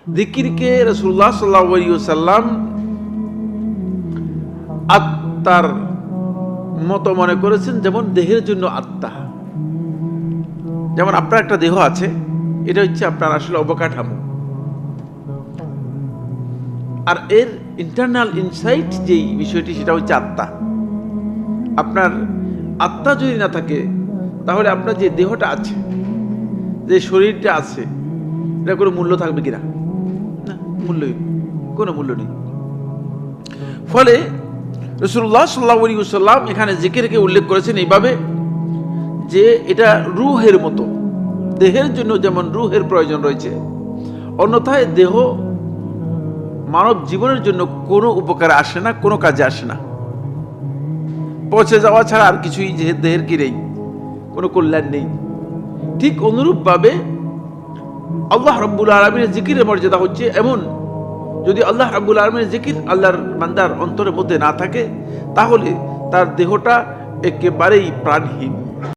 জিকিরকে রাসূলুল্লাহ সাল্লাল্লাহু আলাইহি ওয়াসাল্লাম আত্মার মতো মনে করেছেন, যেমন দেহের জন্য আত্মা। যেমন আপনার একটা দেহ আছে, এটা হচ্ছে আপনার আসলে অবকাঠামো, আর এর ইন্টারনাল ইনসাইট যেই বিষয়টি সেটা হচ্ছে আত্মা। আপনার আত্মা যদি না থাকে তাহলে আপনার যে দেহটা আছে, যে শরীরটা আছে, এটা কোনো মূল্য থাকবে কিনা? না, কোনো মূল্য নেই। ফলে রাসূলুল্লাহ সাল্লাল্লাহু আলাইহি ওয়াসাল্লাম এখানে জিকিরকে উল্লেখ করেছেন এইভাবে যে এটা রূহের মতো। দেহের জন্য যেমন রূহের প্রয়োজন রয়েছে, অন্যথায় দেহ মানব জীবনের জন্য কোনো উপকারে আসে না, কোনো কাজে আসে না। পচে যাওয়া ছাড়া আর কিছুই যে দেহের কি নেই, কোনো কল্যাণ নেই। ঠিক অনুরূপভাবে আল্লাহ রাব্বুল আলামিনের জিকিরের মর্যাদা হচ্ছে এমন, যদি আল্লাহ রাব্বুল আলামিনের জিকির আল্লাহর বান্দার অন্তরের মধ্যে না থাকে তাহলে তার দেহটা একেবারেই প্রাণহীন।